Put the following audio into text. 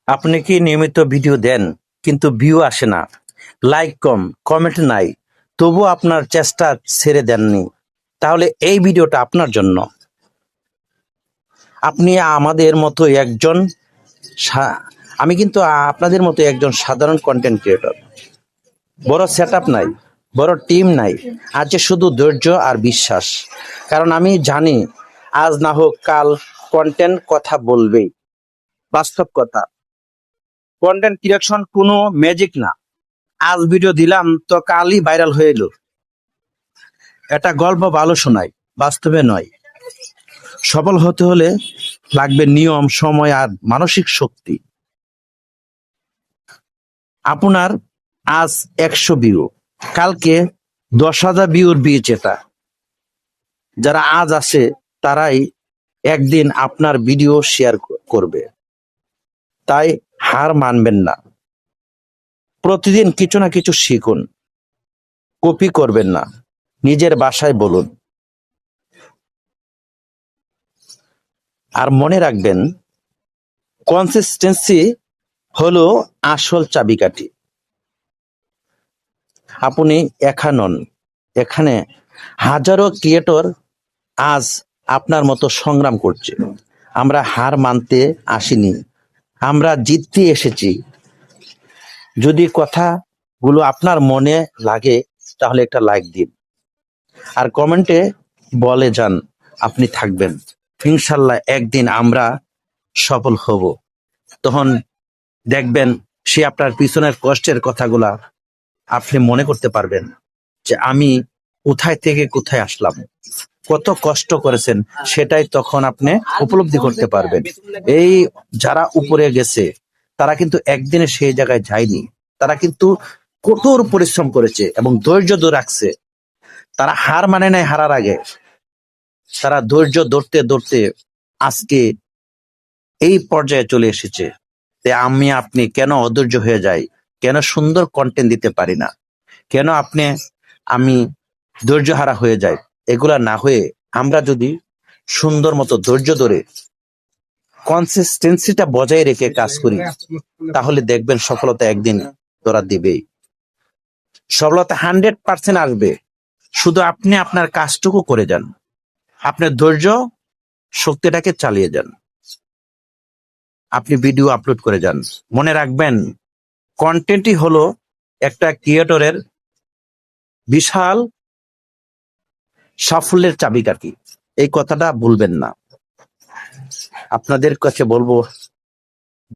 আপনি কি নিয়মিত ভিডিও দেন কিন্তু ভিউ আসে না, লাইক কম, কমেন্ট নাই, তবু আপনার চেষ্টা ছেড়ে দেননি? তাহলে এই ভিডিওটা আপনার জন্য। আপনি আমাদের মতো একজন আমি কিন্তু আপনাদের মতো একজন সাধারণ কন্টেন্ট ক্রিয়েটর। বড় সেটআপ নাই, বড় টিম নাই, আছে শুধু ধৈর্য আর বিশ্বাস। কারণ আমি জানি আজ না হোক কাল কন্টেন্ট কথা বলবেই, বাস্তব কথা। কন্টেন্ট ক্রিয়েশন কোনো ম্যাজিক না। আজ ভিডিও দিলাম তো কালই ভাইরাল হয়ে এলো, এটা গল্প ভালো শোনায়, বাস্তবে নয়। সফল হতে হলে লাগবে নিয়ম, সময় আর মানসিক শক্তি। আপনার আজ 100 ভিউ, কালকে 10,000 ভিউর বীজ। এটা যারা আজ আসে তারাই একদিন আপনার ভিডিও শেয়ার করবে। তাই হার মানবেন না। প্রতিদিন কিছু না কিছু শিখুন, কপি করবেন না, নিজের ভাষায় বলুন। আর মনে রাখবেন, কনসিস্টেন্সি হলো আসল চাবিকাঠি। আপনি একা নন, এখানে হাজারো ক্রিয়েটর আজ আপনার মতো সংগ্রাম করছে। আমরা হার মানতে আসিনি, আমরা জিততে এসেছি। যদি কথাগুলো আপনার মনে লাগে তাহলে একটা লাইক দিন, আর কমেন্টে বলে যান আপনি থাকবেন। ইনশাল্লাহ একদিন আমরা সফল হব। তখন দেখবেন সে আপনার পিছনের কষ্টের কথাগুলা আপনি মনে করতে পারবেন, যে আমি কোথায় থেকে কোথায় আসলাম, কত কষ্ট করেছেন, সেটাই তখন আপনি উপলব্ধি করতে পারবেন। এই যারা উপরে গেছে তারা কিন্তু একদিনে সেই জায়গায় যায়নি। তারা কিন্তু কঠোর পরিশ্রম করেছে এবং ধৈর্য ধরে রাখছে। তারা হার মানে নাই হারার আগে। তারা ধৈর্য ধরতে ধরতে আজকে এই পর্যায়ে চলে এসেছে। আমি আপনি কেন অধৈর্য হয়ে যাই, কেন সুন্দর কন্টেন্ট দিতে পারি না, কেন আমি ধৈর্য হারা হয়ে যায়? এগুলা না হয়ে আমরা যদি সুন্দর মতো ধৈর্য ধরে কনসিস্টেন্সিটা বজায় রেখে কাজ করি, তাহলে দেখবেন সফলতা একদিন তোরা দিবেই। সফলতা 100% আসবে। শুধু আপনি আপনার কাজটুকু করে যান, আপনার ধৈর্য শক্তিটাকে চালিয়ে যান, আপনি ভিডিও আপলোড করে যান। মনে রাখবেন, কন্টেন্টই হলো একটা ক্রিয়েটরের বিশাল সাফল্যের চাবিকাঠি। এই কথাটা ভুলবেন না। আপনাদের কাছে বলবো,